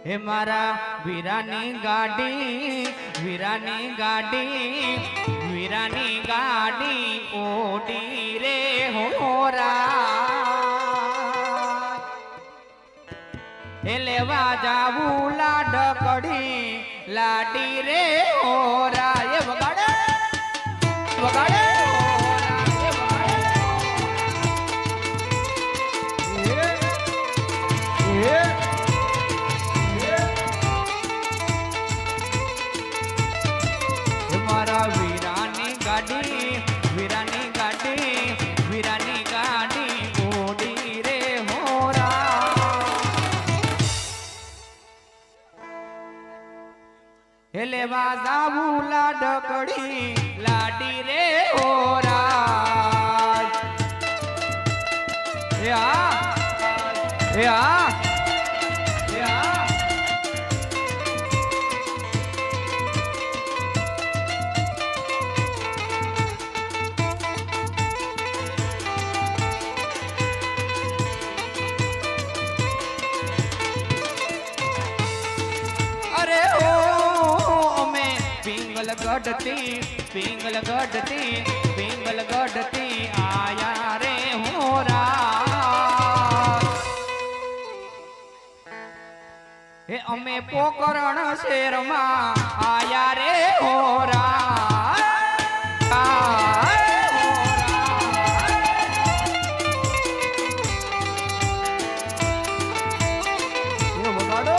હે મારા વીરાની ગાડી વીરાની ગાડી વીરાની ગાડી ઓડી રે હોરા હે લેવા જાવું લાડકડી લાડી રે હોરા એ વગાડે વગાડે મારા વીરાની ગાડી વીરાની ગાડી વીરાની ગાડી ઓડી રે હોરા હે લેવા જાવું લાડકડી લાડી રે હોરા એ આ એ આ એ આ પિંગલ ગઢતી આયા રે હોરા હે અમે પોકરણ શેરમાં આયા રે હોરા વગાડો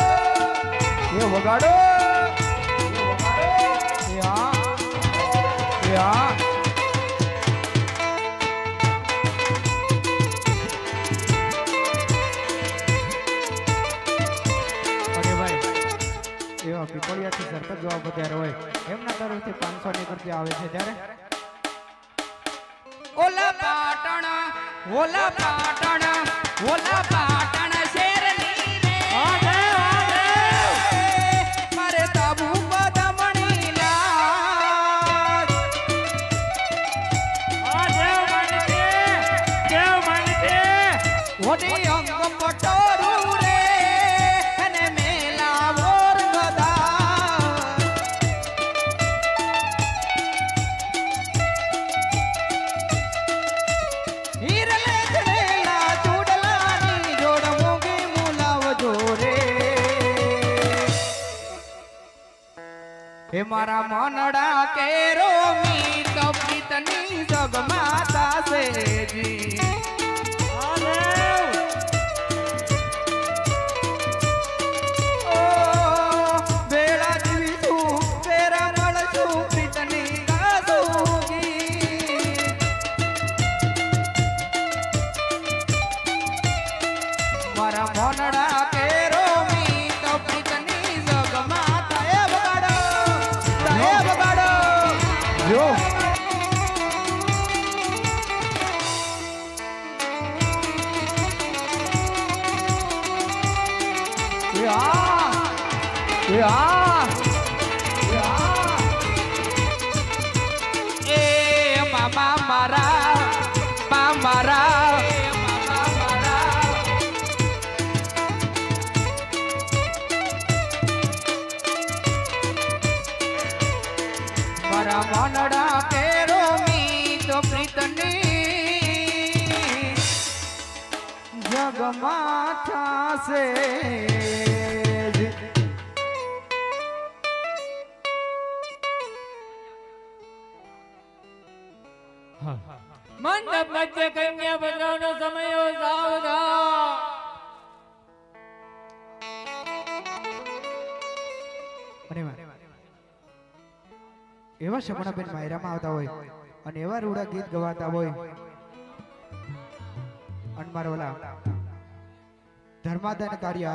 વગાડો પીપળિયાથી સરપંચ જવાબ વધારે હોય એમના તરફથી 500 ની રૂપિયા આવે છે ત્યારે ઓલા પાટણ શેરની રે મારે તાબુ બદમણી લાજ કેવ માનતે ઓડી અંગ પટોરું રે અને મેલા મોર હે મારા મનડા કેરો મી તપીતની જગમાતા સેજી ઓ બેડા જીવી તું તેરા મળશું પ્રીતની ગાસુગી મારા મનડા કેરો મી તપીતની જગમાતા એ બગાડો Yo. Yeah. Mama marah. મારા મનડા કેરો મી તો પ્રીતની જગમાં થાશે મંડપ મધ્ય કન્યા બદલાવનો સમયો સાવધાન એવા શમણાબેન માયરામાં આવતા હોય અને એવા રૂડા ગીત ગવાતા હોય અને મારા ઓલા ધર્માદાન કાર્ય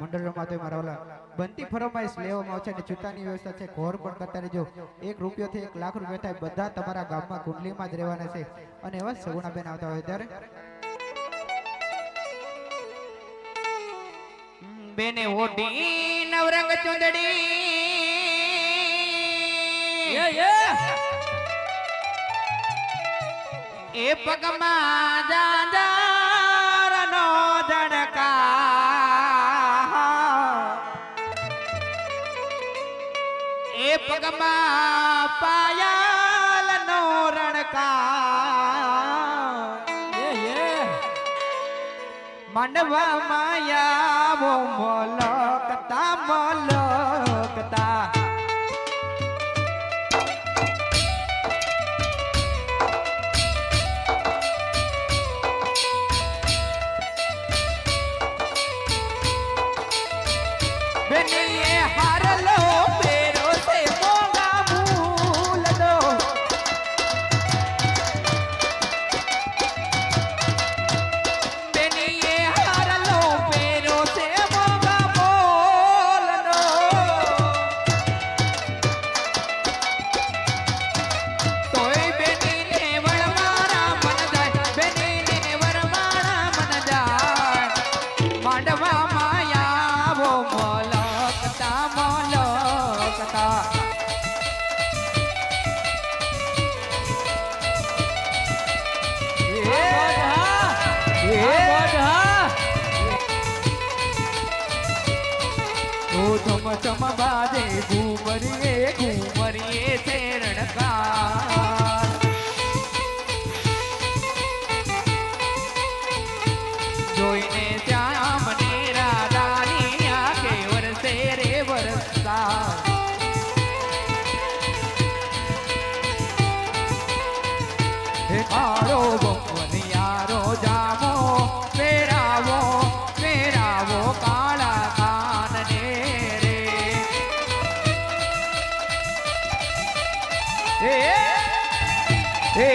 મંડળમાં તો મારા ઓલા બનતી ફરમાઈશ લેવામાં આવશે અને ચૂંટણી વ્યવસ્થા છે ઘોર પણ કરતા રહેજો 1 રૂપિયોથી 1 લાખ રૂપિયા થાય બધા તમારા ગામમાં કુંડલીમાં જ રહેવાના છે અને એવા સગુણાબેન આવતા હોય ત્યારે બેને ઓઢી નવરંગ ચુંદડી એ પગમાં જાંજારનો ધડકા પગમાં પાયાલ નો રણકાર માંડવા માયા વો મલકતા મલકતા બેનીએ હારલો પેરો સે મોગા ભૂલ દો બેનીએ હારલો પેરો સે મોગા બોલ દો તોય બેનીને વરમારા મન જાય બેનીને વરમારા મન જાય માંડવા માયા વો મલકતા મલકતા ચમ ચમ બાજે ઘુમરીએ ઘુમરીએ છે રણકાર જોઈને ત્યાં મને રાધાની આંખે વરસે રે વરસતા હે કાળો બપનિયારો જામો ફેરાવો ફેરાવો કાળા કાનને રે હે હે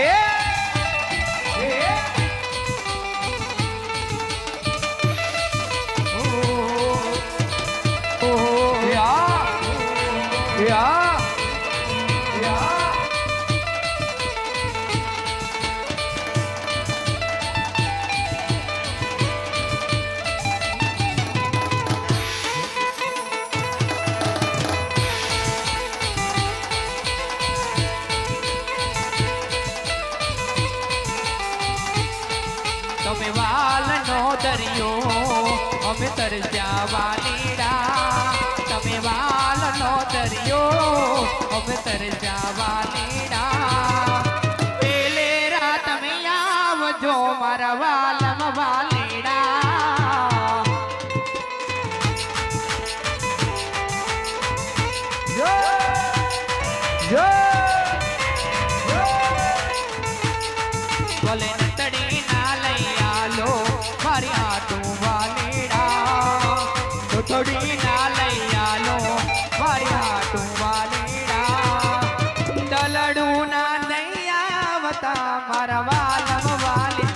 તમે વાલનો દરિયો અમે તરસ્યા વાલીડા તમે વાલનો દરિયો અમે તરસ્યા વાલીડા પેલે રા તમે આવજો મારા વાલમ વાલીડા જો જો બોલે નતડી ના લઈ આલો મારી આટું વાલીડા તો થોડી ના લઈ આલો મારી આટું વાલીડા દલડું ના નહીં આવતા મારા વાલમ વાલીડા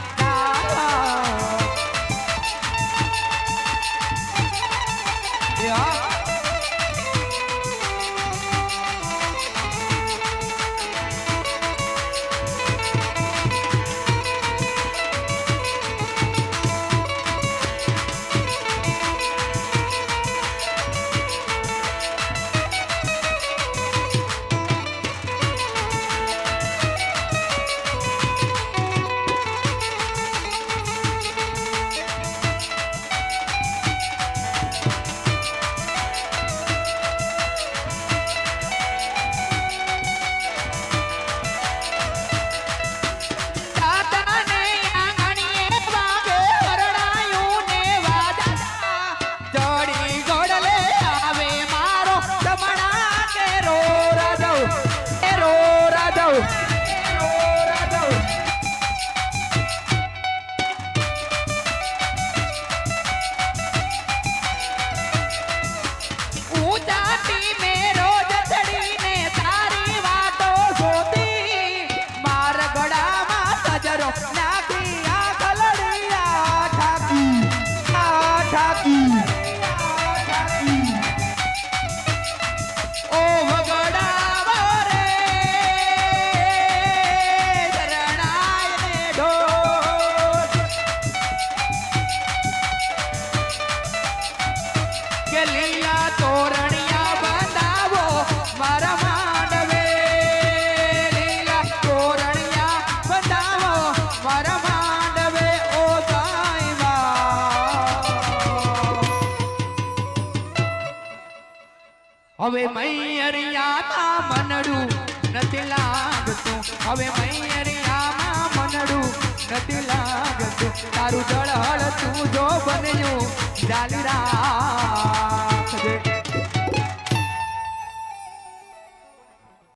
હવે મૈયરિયામાં મનડું નથી લાગતું, હવે મૈયરિયામાં મનડું નથી લાગતું, તારું દળહળ તું જો બન્યું જાલીરા